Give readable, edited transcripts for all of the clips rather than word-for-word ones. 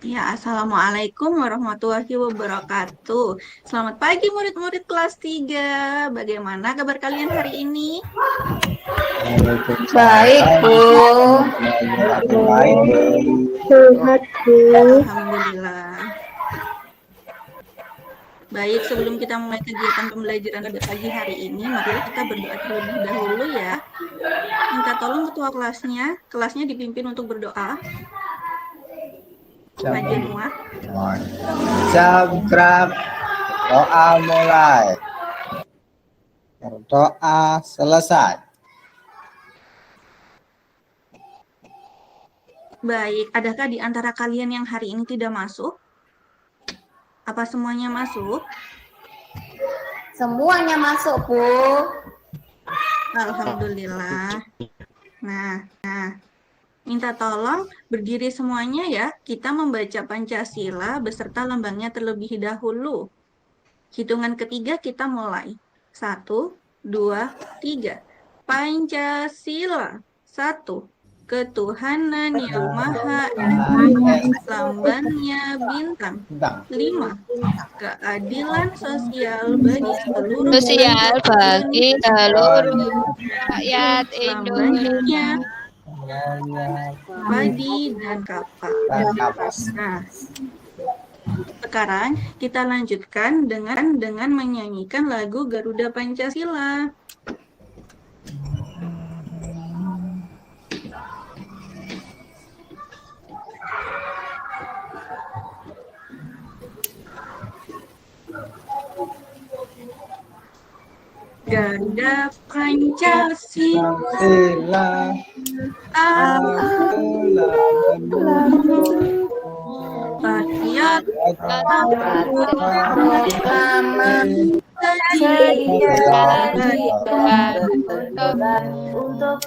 Ya, Assalamualaikum warahmatullahi wabarakatuh. Selamat pagi murid-murid kelas 3. Bagaimana kabar kalian hari ini? Baik, Bu. Baik, Bu. Sehat, Bu. Alhamdulillah. Baik, sebelum kita mulai kegiatan pembelajaran pada pagi hari ini, marilah kita berdoa terlebih dahulu ya. Minta tolong ketua kelasnya dipimpin untuk berdoa. Maju Nuah. Subscribe. Doa mulai. Doa selesai. Baik, adakah di antara kalian yang hari ini tidak masuk? Apa semuanya masuk? Semuanya masuk, Bu. Alhamdulillah. Nah, minta tolong berdiri semuanya ya. Kita membaca Pancasila beserta lambangnya terlebih dahulu. Hitungan ketiga kita mulai. 1, 2, 3. Pancasila. 1. Ketuhanan yang Maha Esa. Lambangnya bintang. 5. Keadilan sosial bagi seluruh rakyat Lambangnya Indonesia. padi dan kapak. Nah, sekarang kita lanjutkan dengan menyanyikan lagu Garuda Pancasila. Garuda Pancasila, rakyat Untuk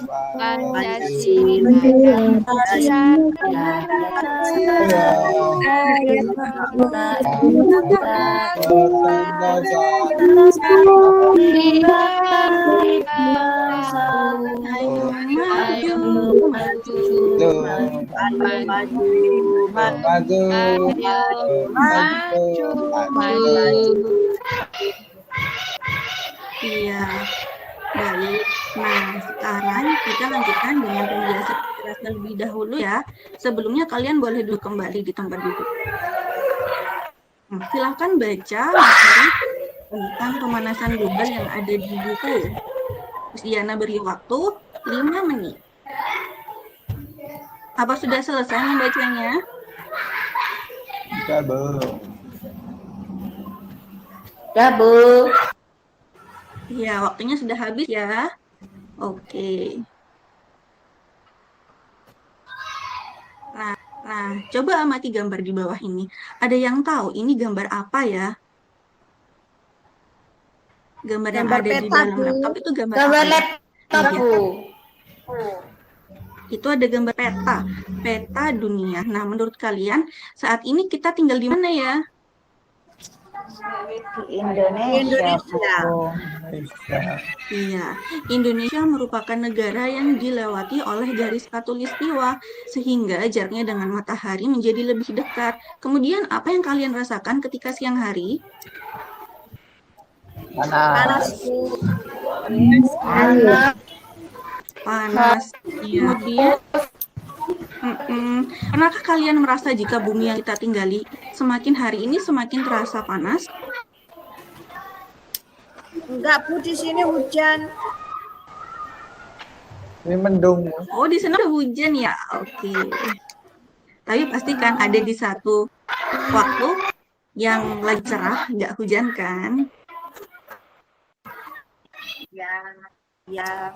Iya, baik. Nah, sekarang kita lanjutkan dengan pembiasaan terlebih dahulu ya. Sebelumnya kalian boleh duduk kembali di tempat duduk. Silahkan baca materi tentang pemanasan global yang ada di buku. Diana beri waktu 5 menit. Apa sudah selesai membacanya? Sudah, Bu. Dah, Bu. Ya, waktunya sudah habis ya. Oke. Nah, coba amati gambar di bawah ini. Ada yang tahu ini gambar apa ya? Gambar yang ada di dalam laptop itu gambar apa? Gambar Ya? laptop, Iya. Bu. Itu ada gambar peta dunia. Nah, menurut kalian saat ini kita tinggal di mana ya? Di Indonesia. Iya, Indonesia merupakan negara yang dilewati oleh garis khatulistiwa sehingga jaraknya dengan matahari menjadi lebih dekat. Kemudian apa yang kalian rasakan ketika siang hari? Panas. Kemudian pernahkah kalian merasa jika bumi yang kita tinggali semakin hari ini semakin terasa panas? Enggak, Bu, di sini hujan. Ini mendung. Oh, di sana ada hujan ya? Oke. Tapi pastikan ada di satu waktu yang lagi cerah, nggak hujan kan? Ya.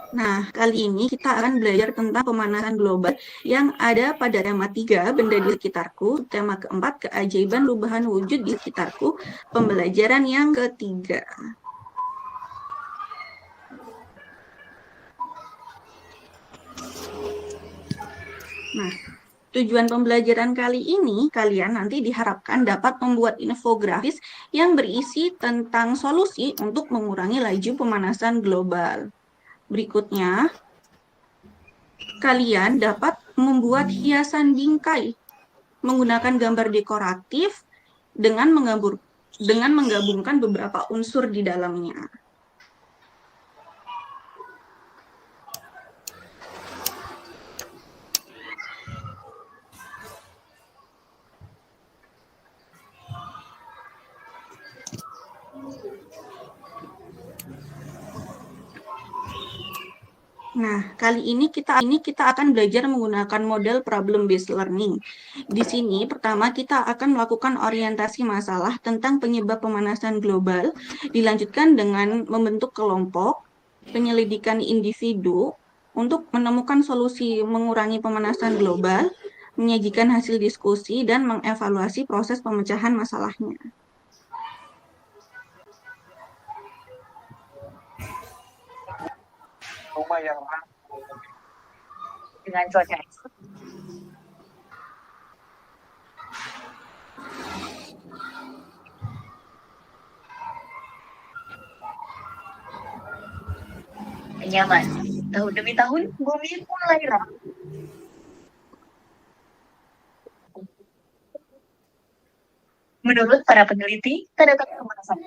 Nah, kali ini kita akan belajar tentang pemanasan global yang ada pada tema 3, benda di sekitarku, tema keempat, keajaiban rubahan wujud di sekitarku, pembelajaran yang ketiga. Nah, tujuan pembelajaran kali ini, kalian nanti diharapkan dapat membuat infografis yang berisi tentang solusi untuk mengurangi laju pemanasan global. Berikutnya, kalian dapat membuat hiasan bingkai menggunakan gambar dekoratif dengan menggabungkan beberapa unsur di dalamnya. Nah, kali ini kita akan belajar menggunakan model problem based learning. Di sini pertama kita akan melakukan orientasi masalah tentang penyebab pemanasan global, dilanjutkan dengan membentuk kelompok, penyelidikan individu untuk menemukan solusi mengurangi pemanasan global, menyajikan hasil diskusi dan mengevaluasi proses pemecahan masalahnya. Rumah yang dengan cuaca ekstrim. Nyaman. Tahun demi tahun bumi mulai rapuh. Menurut para peneliti, terdapat pemanasan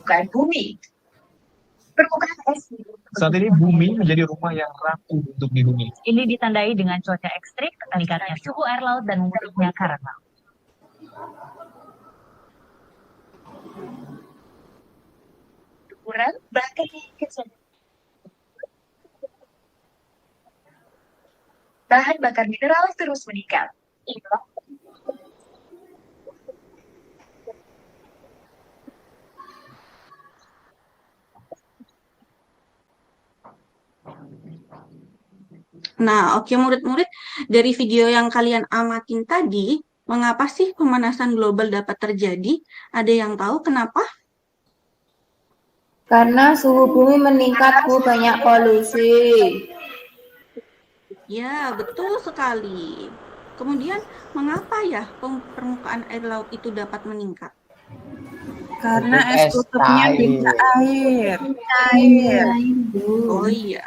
permukaan bumi. Permukaan es. Saat ini bumi menjadi rumah yang rapuh untuk dihuni. Ini ditandai dengan cuaca ekstrim, meningkatnya suhu air laut dan membentuknya karang laut. Ukuran bahkan kecil. Bahan bakar mineral terus meningkat. Inilah Nah, oke murid-murid, dari video yang kalian amatin tadi, mengapa sih pemanasan global dapat terjadi? Ada yang tahu kenapa? Karena suhu bumi meningkat, Bu, banyak polusi. Ya, betul sekali. Kemudian, mengapa ya permukaan air laut itu dapat meningkat? Karena Es es kutubnya cair. bisa air. Oh iya,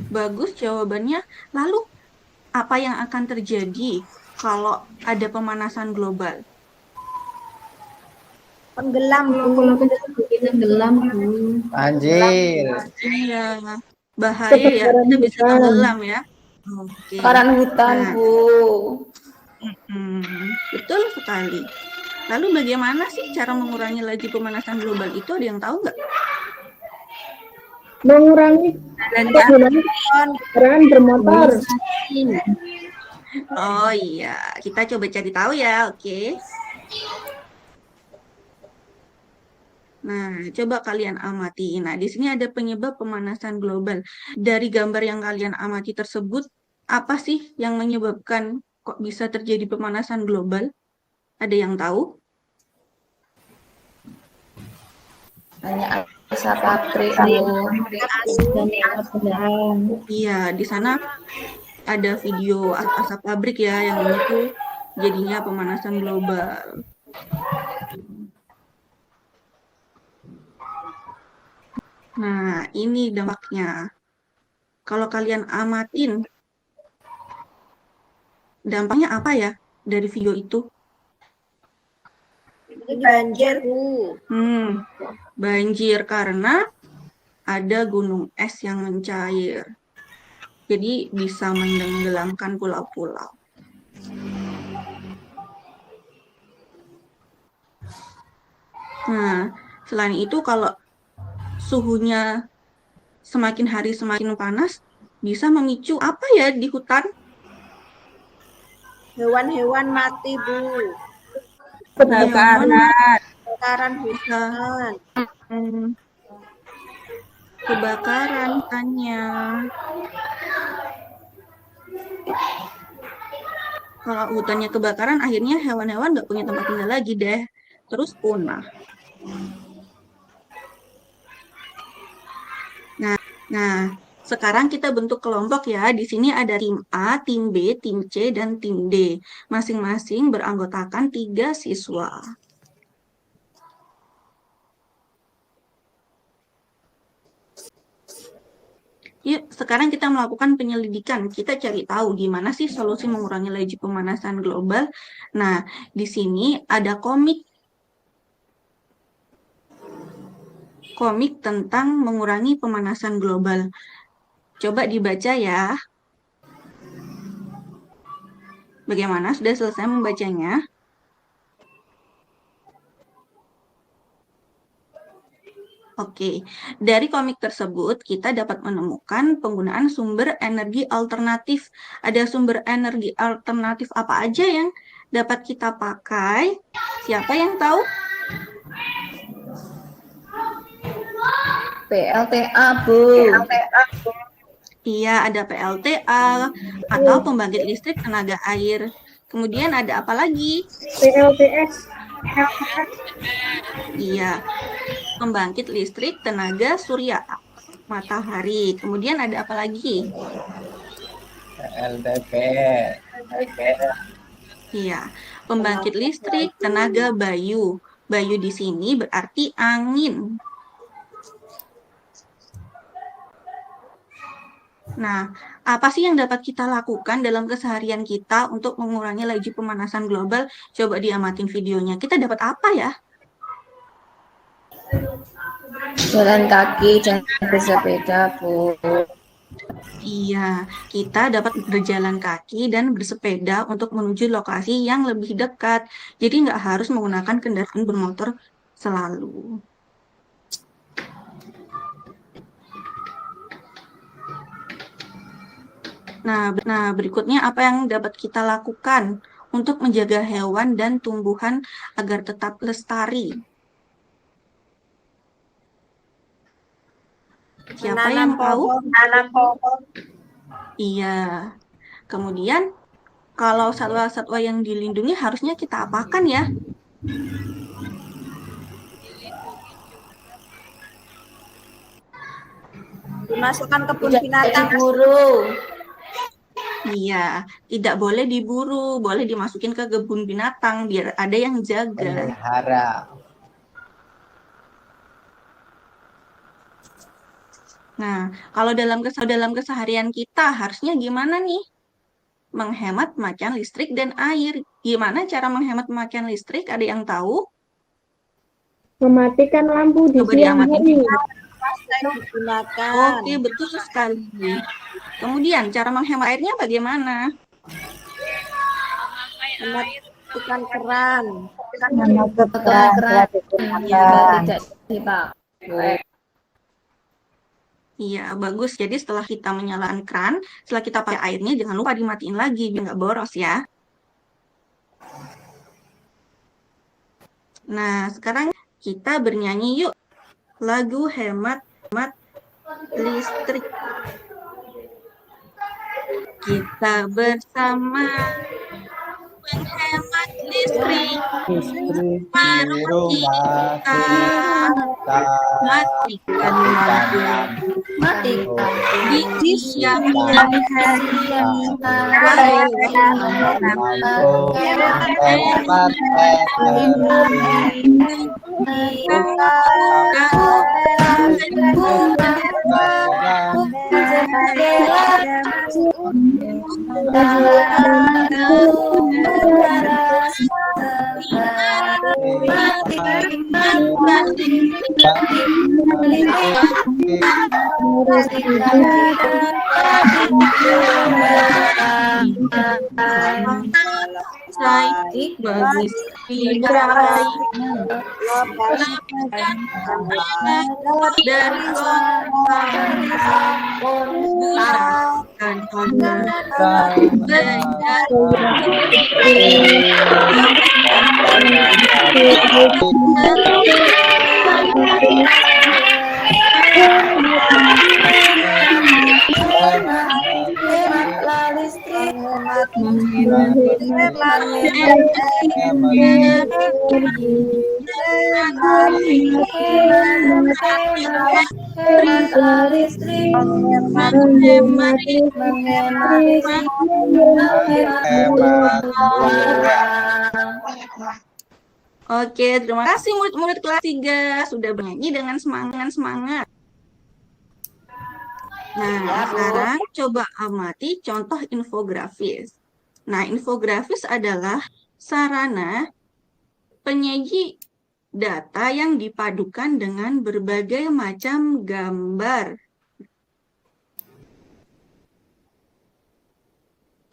bagus jawabannya. Lalu, apa yang akan terjadi kalau ada pemanasan global? Tenggelam, Bu. Banjir. Iya, bahaya ya, kita bisa tenggelam ya. Oke. Kebakaran hutan, Nah. Bu. Betul sekali. Lalu bagaimana sih cara mengurangi laju pemanasan global itu? Ada yang tahu nggak? Mengurangi penggunaan kendaraan bermotor. Oh iya, kita coba cari tahu ya, oke. Nah, coba kalian amati. Nah, di sini ada penyebab pemanasan global. Dari gambar yang kalian amati tersebut, apa sih yang menyebabkan kok bisa terjadi pemanasan global? Ada yang tahu? Banyak asap pabrik, Bu. Iya, di sana ada video asap pabrik ya, yang itu jadinya pemanasan global. Nah, ini dampaknya. Kalau kalian amatin, dampaknya apa ya dari video itu? Banjir, Bu. Banjir karena ada gunung es yang mencair. Jadi bisa menenggelamkan pulau-pulau. Nah, selain itu kalau suhunya semakin hari semakin panas, bisa memicu apa ya di hutan? Hewan-hewan mati, Bu. Kebakaran hutan. Kebakaran hutannya. Kalau hutannya kebakaran, akhirnya hewan-hewan nggak punya tempat tinggal lagi deh. Terus punah. Nah, sekarang kita bentuk kelompok ya. Di sini ada tim A, tim B, tim C, dan tim D. Masing-masing beranggotakan 3 siswa. Yuk, sekarang kita melakukan penyelidikan. Kita cari tahu gimana sih solusi mengurangi laju pemanasan global. Nah, di sini ada komik tentang mengurangi pemanasan global. Coba dibaca ya. Bagaimana? Sudah selesai membacanya? Oke, dari komik tersebut kita dapat menemukan penggunaan sumber energi alternatif. Ada sumber energi alternatif apa aja yang dapat kita pakai? Siapa yang tahu? PLTA, Bu. Iya, ada PLTA atau pembangkit listrik tenaga air. Kemudian ada apa lagi? PLTS. Iya, pembangkit listrik tenaga surya matahari. Kemudian ada apa lagi? LDP. Iya, pembangkit listrik tenaga bayu. Bayu di sini berarti angin. Nah, apa sih yang dapat kita lakukan dalam keseharian kita untuk mengurangi laju pemanasan global? Coba diamatin videonya. Kita dapat apa ya? Jalan kaki dan bersepeda, Bu. Iya, kita dapat berjalan kaki dan bersepeda untuk menuju lokasi yang lebih dekat. Jadi nggak harus menggunakan kendaraan bermotor selalu. Nah, berikutnya apa yang dapat kita lakukan untuk menjaga hewan dan tumbuhan agar tetap lestari? Siapa yang tahu? Menanam pohon. Iya. Kemudian, kalau satwa-satwa yang dilindungi harusnya kita apakan ya? Dimasukkan kebun Tidak binatang. diburu. Iya, tidak boleh diburu, boleh dimasukin ke kebun binatang biar ada yang jaga. Pelihara. Nah, kalau dalam keseharian kita harusnya gimana nih? Menghemat pemakaian listrik dan air. Gimana cara menghemat pemakaian listrik? Ada yang tahu? Mematikan lampu di Coba siang diamatin. hari. Digunakan. Oke, betul sekali. Kemudian, cara menghemat airnya bagaimana? Mematikan keran. Keran tidak dipakai. Iya, bagus. Jadi setelah kita menyalakan keran, setelah kita pakai airnya, jangan lupa dimatiin lagi, biar nggak boros ya. Nah, sekarang kita bernyanyi yuk. Lagu hemat listrik. Kita bersama menghemat listrik. Di rumah kita. Matikan lampu Matikan. di siang Hari Lampu hemat bagus dibarai dari gunakan Honda hemat listrik, menghemat menghemat listrik, Hemat Oke, terima kasih murid-murid kelas 3 sudah bernyanyi dengan semangat. Nah, sekarang coba amati contoh infografis. Nah, infografis adalah sarana penyaji data yang dipadukan dengan berbagai macam gambar.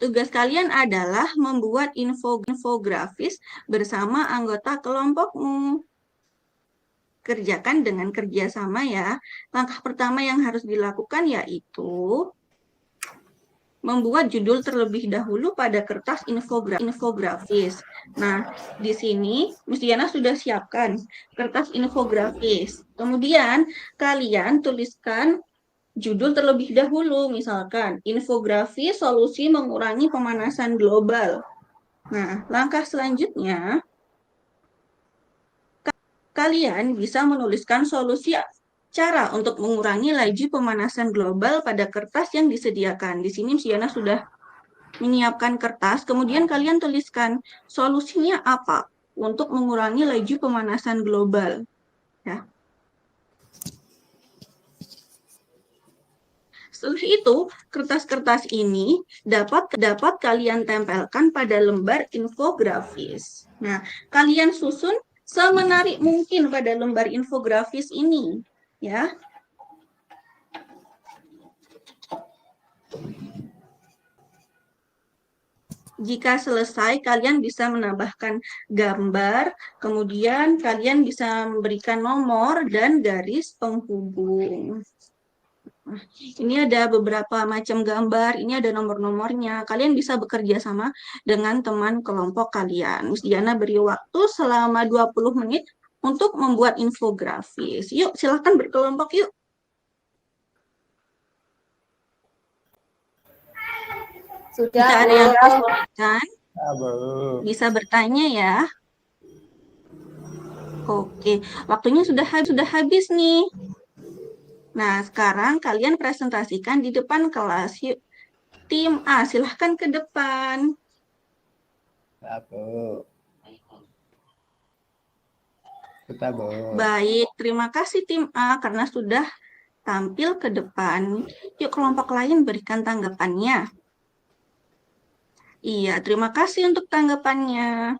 Tugas kalian adalah membuat infografis bersama anggota kelompokmu. Kerjakan dengan kerjasama ya. Langkah pertama yang harus dilakukan yaitu membuat judul terlebih dahulu pada kertas infografis. Nah, di sini Miss Diana sudah siapkan kertas infografis. Kemudian kalian tuliskan judul terlebih dahulu, misalkan infografis solusi mengurangi pemanasan global. Nah, langkah selanjutnya kalian bisa menuliskan solusi cara untuk mengurangi laju pemanasan global pada kertas yang disediakan. Di sini Miss Diana sudah menyiapkan kertas, kemudian kalian tuliskan solusinya apa untuk mengurangi laju pemanasan global. Ya. Setelah itu, kertas-kertas ini dapat kalian tempelkan pada lembar infografis. Nah, kalian susun semenarik mungkin pada lembar infografis ini, ya. Jika selesai, kalian bisa menambahkan gambar, kemudian kalian bisa memberikan nomor dan garis penghubung. Ini ada beberapa macam gambar, ini ada nomor-nomornya. Kalian bisa bekerja sama dengan teman kelompok kalian. Miss Diana beri waktu selama 20 menit untuk membuat infografis. Yuk, silakan berkelompok yuk. Sudah, Jika ada yang kesulitan, bisa bertanya ya. Oke, waktunya sudah habis nih. Nah, sekarang kalian presentasikan di depan kelas. Yuk, tim A, silahkan ke depan. Baik, terima kasih tim A karena sudah tampil ke depan. Yuk, kelompok lain berikan tanggapannya. Iya, terima kasih untuk tanggapannya.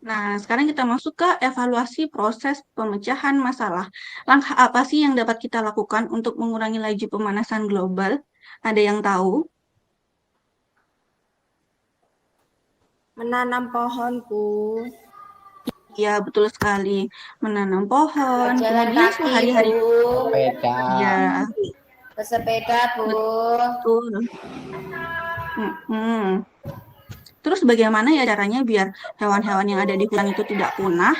Nah, sekarang kita masuk ke evaluasi proses pemecahan masalah. Langkah apa sih yang dapat kita lakukan untuk mengurangi laju pemanasan global? Ada yang tahu? Menanam pohon, Bu. Ya, betul sekali. Menanam pohon. Jalan Kemudian kaki, sehari-hari. Bu. Sepeda. Ya, Bersepeda, Bu. betul. Terus bagaimana ya caranya biar hewan-hewan yang ada di hutan itu tidak punah?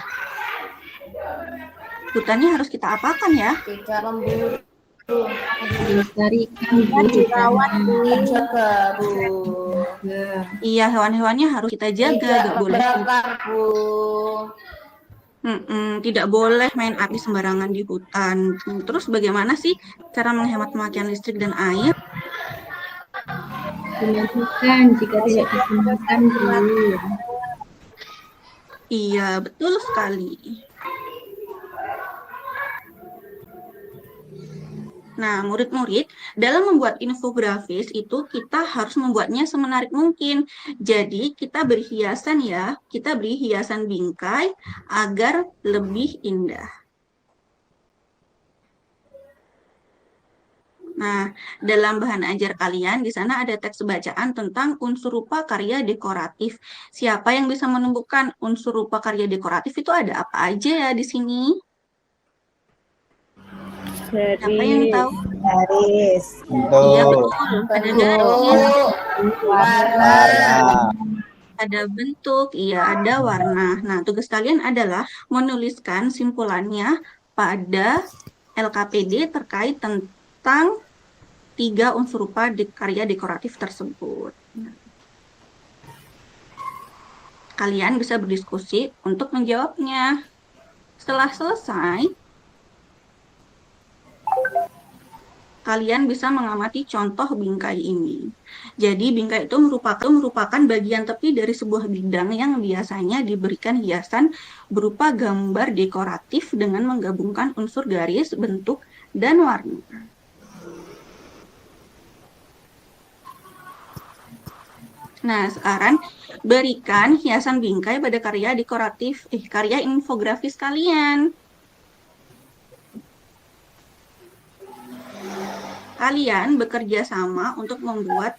Hutannya harus kita apakan ya? Tidak memburu. Dilestarikan, Dan dirawat, Bu. Jaga, Bu. Iya, hewan-hewannya harus kita jaga, Tidak gak boleh. membakar, Bu. Tidak boleh main api sembarangan di hutan. Terus bagaimana sih cara menghemat pemakaian listrik dan air? dimatikan jika tidak digunakan, Bu. Iya, betul sekali. Nah, murid-murid, dalam membuat infografis itu kita harus membuatnya semenarik mungkin. Jadi, kita beri hiasan ya, kita beri hiasan bingkai agar lebih indah. Nah, dalam bahan ajar kalian, di sana ada teks bacaan tentang unsur rupa karya dekoratif. Siapa yang bisa menemukan unsur rupa karya dekoratif itu ada apa aja ya di sini? Siapa yang tahu? Garis. Iya, betul. Ada garis, Warna. ada bentuk, iya, ada warna. Nah, tugas kalian adalah menuliskan simpulannya pada LKPD terkait tentang 3 unsur rupa karya dekoratif tersebut. Kalian bisa berdiskusi untuk menjawabnya. Setelah selesai, kalian bisa mengamati contoh bingkai ini. Jadi bingkai itu merupakan bagian tepi dari sebuah bidang yang biasanya diberikan hiasan berupa gambar dekoratif dengan menggabungkan unsur garis, bentuk, dan warna. Nah, sekarang berikan hiasan bingkai pada karya infografis kalian. Kalian bekerja sama untuk membuat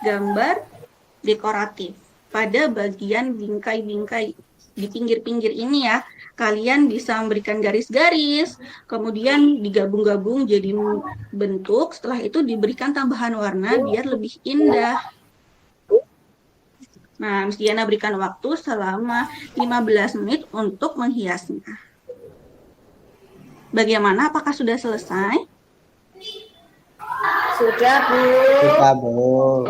gambar dekoratif pada bagian bingkai-bingkai di pinggir-pinggir ini ya. Kalian bisa memberikan garis-garis, kemudian digabung-gabung jadi bentuk, setelah itu diberikan tambahan warna biar lebih indah. Nah, Miss Diana berikan waktu selama 15 menit untuk menghiasnya. Bagaimana? Apakah sudah selesai? Sudah, Bu. Kita, Bu.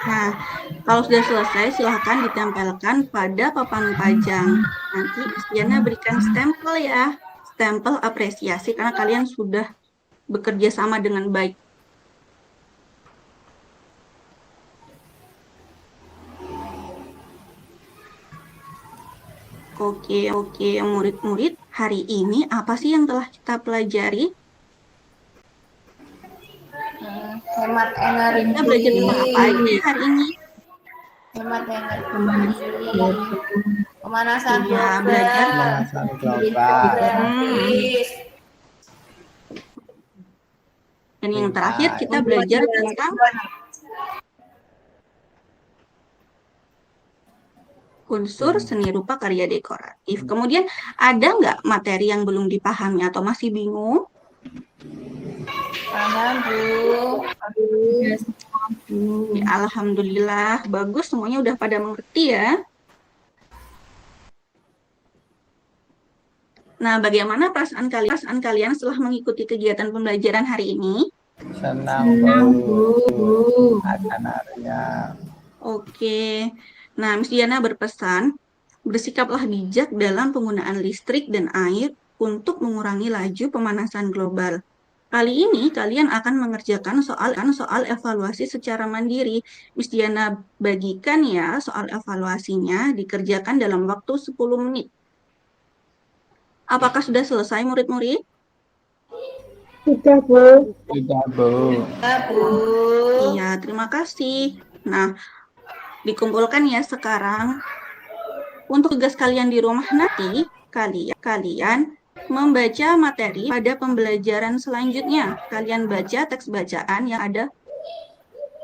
Nah, kalau sudah selesai, silahkan ditempelkan pada papan pajang. Nanti Miss Diana berikan stempel ya, stempel apresiasi karena kalian sudah bekerja sama dengan baik. Oke, murid-murid, hari ini apa sih yang telah kita pelajari? Hemat energi. Kita belajar tentang apa aja hari ini? Hemat energi. Pemanasan Iya, belajar Pemanasan global. gratis. Dan yang terakhir kita belajar tentang unsur seni rupa karya dekoratif. Kemudian ada nggak materi yang belum dipahami atau masih bingung? Paham, Bu. Ya, alhamdulillah, bagus semuanya udah pada mengerti ya. Nah, bagaimana perasaan kalian setelah mengikuti kegiatan pembelajaran hari ini? Senang, Bu. Akan-akannya. Oke. Nah, Miss Diana berpesan, bersikaplah bijak dalam penggunaan listrik dan air untuk mengurangi laju pemanasan global. Kali ini kalian akan mengerjakan soal evaluasi secara mandiri. Miss Diana bagikan ya soal evaluasinya dikerjakan dalam waktu 10 menit. Apakah sudah selesai murid-murid? Sudah, Bu. Sudah, Bu. Sudah, Bu. Iya, terima kasih. Nah, dikumpulkan ya sekarang. Untuk tugas kalian di rumah nanti, kalian membaca materi pada pembelajaran selanjutnya. Kalian baca teks bacaan yang ada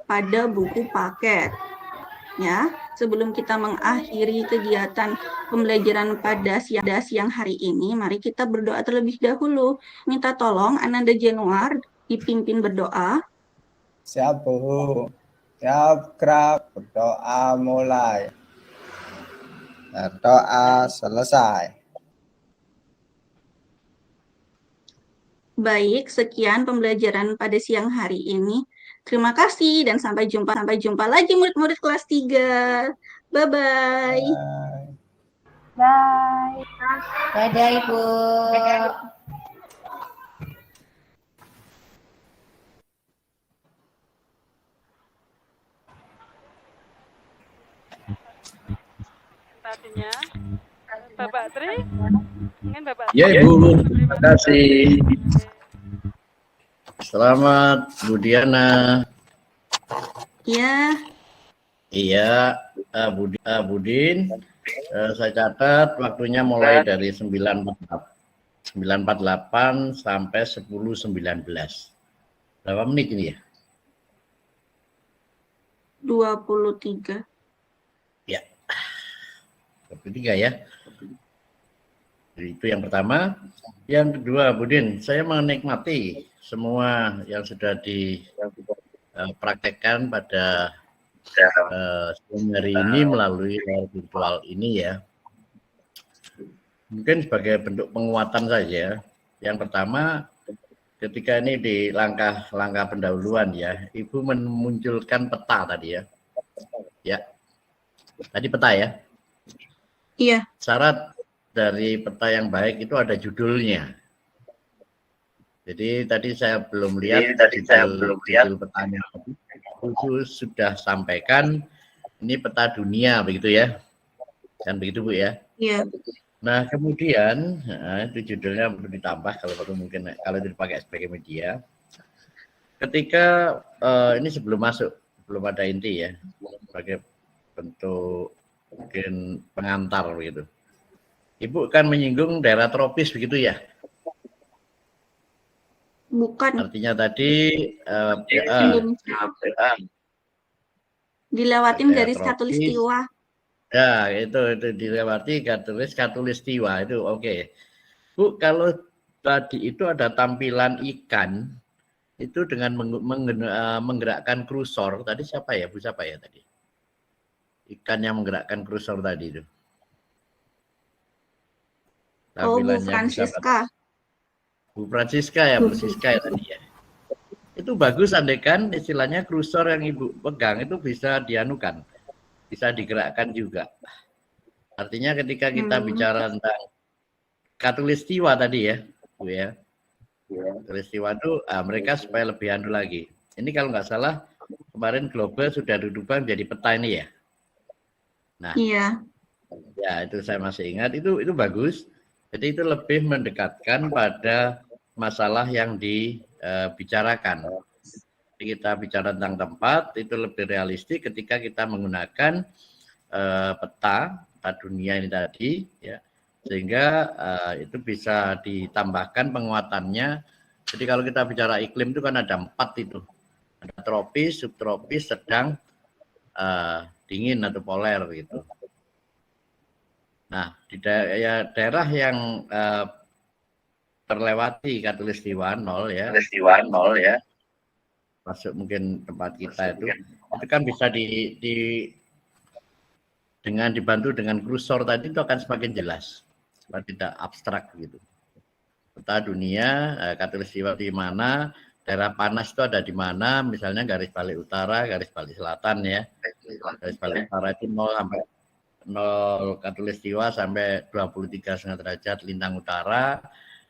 pada buku paket. Ya, sebelum kita mengakhiri kegiatan pembelajaran pada siang hari ini, mari kita berdoa terlebih dahulu. Minta tolong Ananda Januar dipimpin berdoa. Siap, Bu. Siap, gerak. Berdoa mulai. Berdoa selesai. Baik, sekian pembelajaran pada siang hari ini. Terima kasih dan sampai jumpa lagi murid-murid kelas 3. Bye-bye. Bye. Dadah, Ibu. Tadinya Bapak Tri, ingin Bapak Ya Ibu, terima kasih. Selamat Bu Diana. Ya, Iya, Budin. Saya catat waktunya mulai dari 9.48 sampai 10.19. Berapa menit ini ya? 23. Ya, 23 ya. Jadi itu yang pertama. Yang kedua, Budin, saya menikmati semua yang sudah dipraktekkan pada siang hari ini melalui layar virtual ini ya. Mungkin sebagai bentuk penguatan saja. Yang pertama, ketika ini di langkah pendahuluan ya, Ibu memunculkan peta tadi ya. Ya. Tadi peta ya. Iya. Syarat dari peta yang baik itu ada judulnya. Jadi tadi saya belum lihat judul petanya. Itu sudah sampaikan ini peta dunia begitu ya. Kan begitu Bu ya? Iya. Nah, kemudian itu judulnya perlu ditambah kalau perlu mungkin kalau itu dipakai sebagai media. Ketika ini sebelum masuk, belum ada inti ya, sebagai bentuk mungkin pengantar begitu. Ibu kan menyinggung daerah tropis begitu ya? Bukan. Artinya tadi dilewatin garis tropis. khatulistiwa. Ya, itu dilewati garis khatulistiwa itu oke. Bu, kalau tadi itu ada tampilan ikan itu dengan menggerakkan kursor. Tadi siapa ya? Bu siapa ya tadi? Ikan yang menggerakkan kursor tadi itu. Oh, Bu Francisca. Bu Francisca ya, Bu Siska ya tadi ya. Itu bagus andaikan istilahnya kursor yang Ibu pegang itu bisa dianukan, bisa digerakkan juga. Artinya ketika kita bicara tentang khatulistiwa tadi ya, Bu ya. Khatulistiwa itu mereka supaya lebih anu lagi. Ini kalau nggak salah kemarin global sudah dirubah menjadi peta ini ya. Nah, iya. Ya itu saya masih ingat itu bagus. Jadi itu lebih mendekatkan pada masalah yang dibicarakan. Jadi kita bicara tentang tempat itu lebih realistis ketika kita menggunakan peta dunia ini tadi, ya, sehingga itu bisa ditambahkan penguatannya. Jadi kalau kita bicara iklim itu kan ada 4 itu, ada tropis, subtropis, sedang, dingin atau poler gitu. Nah di daerah yang terlewati khatulistiwa 0 ya. Khatulistiwa 0 ya. Masuk mungkin tempat kita itu kan bisa dengan dibantu dengan kursor tadi itu akan semakin jelas, tidak abstrak gitu. Peta dunia khatulistiwa di mana, daerah panas itu ada di mana, misalnya garis balik utara, garis balik selatan ya. Garis balik utara itu 0 sampai 0 khatulistiwa sampai 23,5 derajat lintang utara.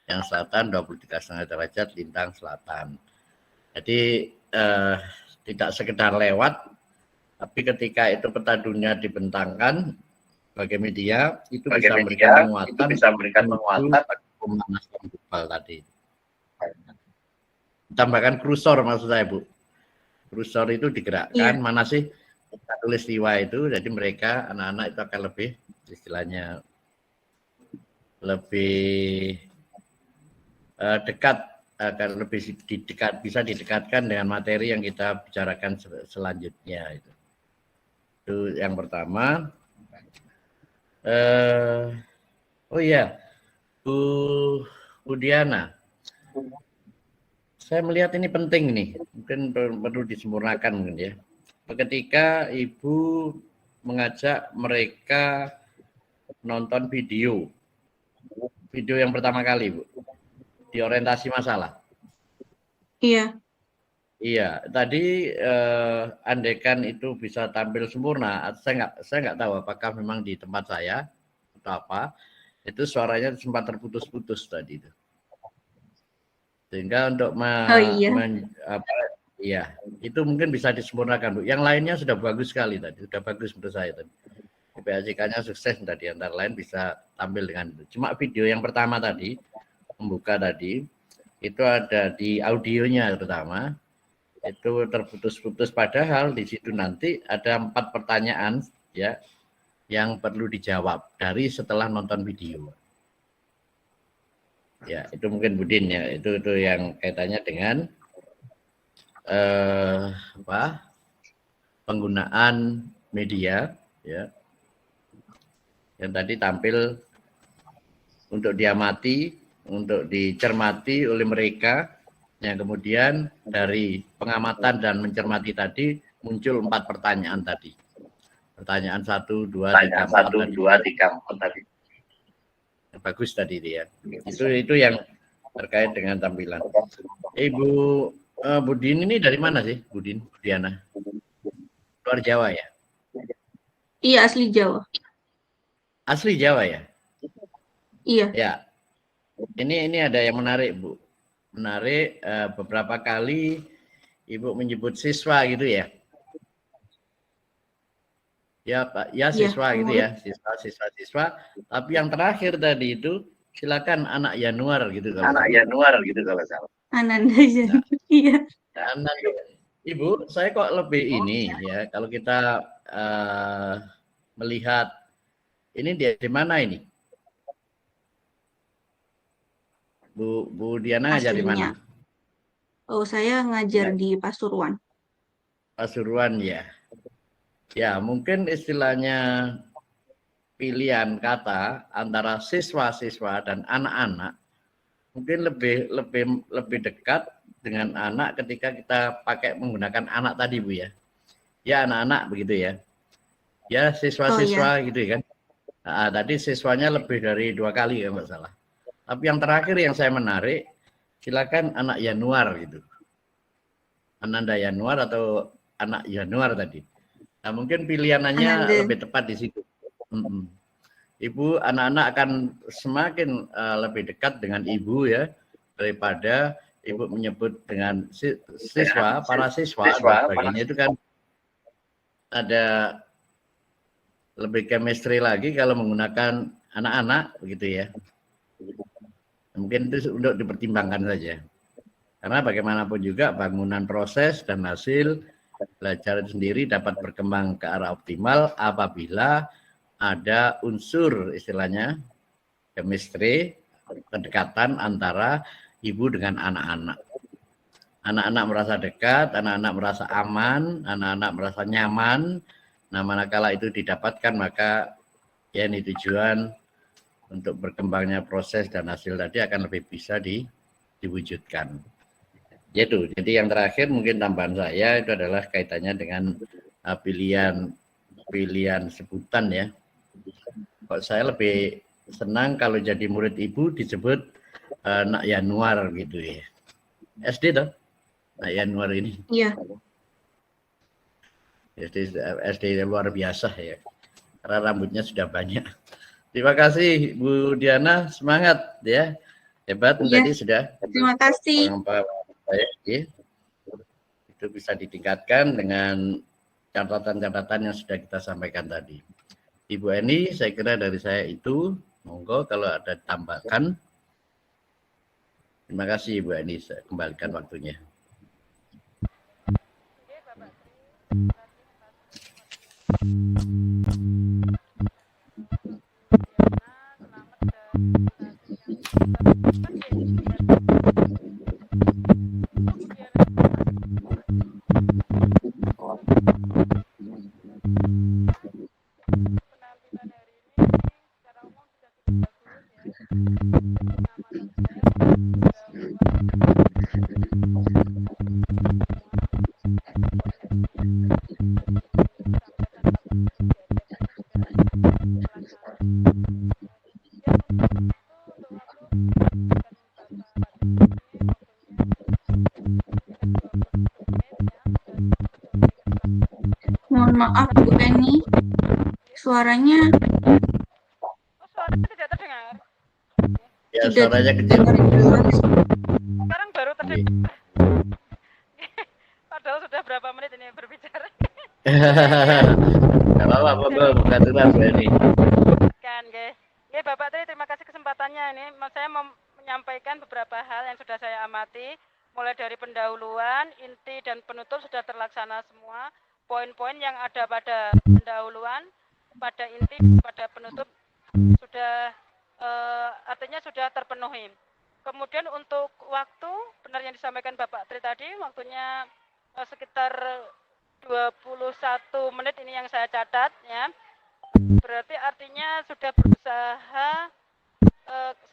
Yang selatan 23,5 derajat lintang selatan. Jadi tidak sekedar lewat, tapi ketika itu peta dunia dibentangkan sebagai media, itu bisa memberikan penguatan pemanasan global tadi. Tambahkan kursor maksud saya Bu. Kursor itu digerakkan, mana sih khatulistiwa itu, jadi mereka anak-anak itu akan lebih istilahnya lebih dekat, akan lebih bisa didekatkan dengan materi yang kita bicarakan selanjutnya itu yang pertama. Oh iya, Bu Diana, saya melihat ini penting nih, mungkin perlu disempurnakan mungkin ya. Ketika Ibu mengajak mereka nonton video yang pertama kali Bu, di orientasi masalah. Iya. Iya, tadi andaikan itu bisa tampil sempurna, saya nggak tahu apakah memang di tempat saya atau apa, itu suaranya sempat terputus-putus tadi itu. Sehingga untuk itu mungkin bisa disempurnakan Bu. Yang lainnya sudah bagus sekali tadi, sudah bagus menurut saya tadi. PAJK-nya sukses tadi, antara lain bisa tampil dengan itu. Cuma video yang pertama tadi membuka tadi itu ada di audionya terutama itu terputus-putus, padahal di situ nanti ada 4 pertanyaan ya yang perlu dijawab dari setelah nonton video. Ya, itu mungkin Budin ya, itu yang kaitannya dengan penggunaan media ya. Yang tadi tampil untuk diamati, untuk dicermati oleh mereka, yang kemudian dari pengamatan dan mencermati tadi muncul 4 pertanyaan tadi. Pertanyaan 1, 2, 3, 4 tadi. Bagus tadi itu ya. Itu yang terkait dengan tampilan. Ibu Budin ini dari mana sih, Budin? Budiana? Luar Jawa ya? Iya, asli Jawa. Asli Jawa ya? Iya. Ya. Ini ada yang menarik, Bu. Menarik, beberapa kali Ibu menyebut siswa gitu ya. Ya, Pak. Ya, siswa gitu ya. Siswa. Tapi yang terakhir tadi itu silakan anak Yanuar gitu kalau Anak salah. Yanuar gitu kalau salah. Ananda ya. Iya. Ibu, saya kok lebih ini ya, kalau kita melihat ini di mana ini? Bu Diana ngajar di mana? Oh, saya ngajar di Pasuruan. Pasuruan ya. Ya, mungkin istilahnya pilihan kata antara siswa-siswa dan anak-anak mungkin lebih dekat dengan anak ketika kita pakai menggunakan anak tadi, Bu ya. Ya, anak-anak begitu ya. Ya, siswa-siswa gitu kan. Nah, tadi siswanya lebih dari 2 kali ya, nggak salah. Tapi yang terakhir yang saya menarik, silakan anak Yanuar gitu. Ananda Yanuar atau anak Yanuar tadi. Nah, mungkin pilihannya lebih tepat di situ. Ibu, anak-anak akan semakin lebih dekat dengan ibu ya, daripada ibu menyebut dengan siswa, para siswa dan sebagainya itu kan ada lebih chemistry lagi kalau menggunakan anak-anak begitu ya. Mungkin itu untuk dipertimbangkan saja. Karena bagaimanapun juga bangunan proses dan hasil belajar itu sendiri dapat berkembang ke arah optimal apabila ada unsur istilahnya chemistry, kedekatan antara ibu dengan anak-anak. Anak-anak merasa dekat, anak-anak merasa aman, anak-anak merasa nyaman. Nah, manakala itu didapatkan maka ya ini tujuan untuk berkembangnya proses dan hasil tadi akan lebih bisa diwujudkan. Yaitu, jadi yang terakhir mungkin tambahan saya itu adalah kaitannya dengan pilihan sebutan ya. Kok saya lebih senang kalau jadi murid ibu disebut Nak Yanuar gitu ya. SD toh? Nak Yanuar ini. Iya. SD luar biasa ya. Karena rambutnya sudah banyak. Terima kasih Bu Diana, semangat ya. Hebat tadi sudah. Terima kasih. Ya. Itu bisa ditingkatkan dengan catatan-catatan yang sudah kita sampaikan tadi. Ibu Eni, saya kira dari saya itu, monggo kalau ada tambahkan. Terima kasih Ibu Eni, saya kembalikan waktunya. Mohon maaf Bu Eni, suaranya tidak terdengar. Ya, suaranya kecil. Sekarang baru terdengar. Padahal sudah berapa menit ini berbicara. Tidak apa-apa, bukan tugas Bu Eni. Kan, Oke, Bapak Tri, terima kasih kesempatannya ini. Saya mau menyampaikan beberapa hal yang sudah saya amati, mulai dari pendahuluan, inti dan penutup sudah terlaksana semua. Poin-poin yang ada pada pendahuluan, pada inti, pada penutup sudah artinya sudah terpenuhi. Kemudian untuk waktu, benar yang disampaikan Bapak Tri tadi, waktunya sekitar 21 menit ini yang saya catat ya. Berarti artinya sudah berusaha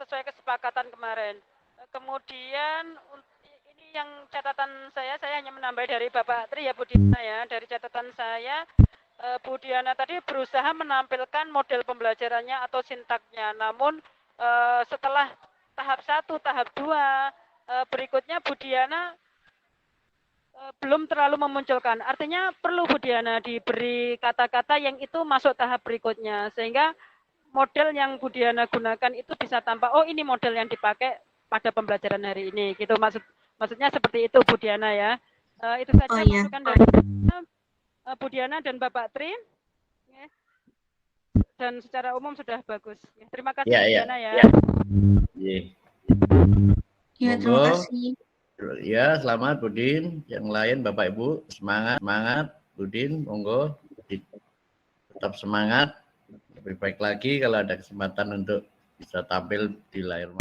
sesuai kesepakatan kemarin. Kemudian ini yang catatan saya hanya menambah dari Bapak Tri ya Bu Diana ya. Dari catatan saya Bu Diana tadi berusaha menampilkan model pembelajarannya atau sintaknya. Namun setelah tahap 1, tahap 2 berikutnya Bu Diana belum terlalu memunculkan. Artinya perlu Bu Diana diberi kata-kata yang itu masuk tahap berikutnya, sehingga model yang Bu Diana gunakan itu bisa tampak, oh ini model yang dipakai pada pembelajaran hari ini, gitu. Maksudnya seperti itu Bu Diana ya. Itu saja masukan dari Bu Diana dan Bapak Tri. Dan secara umum sudah bagus. Terima kasih Bu Diana ya. Ya, terima kasih. Ya, selamat Budin. Yang lain Bapak Ibu, semangat Budin, monggo tetap semangat. Lebih baik lagi kalau ada kesempatan untuk bisa tampil di layar.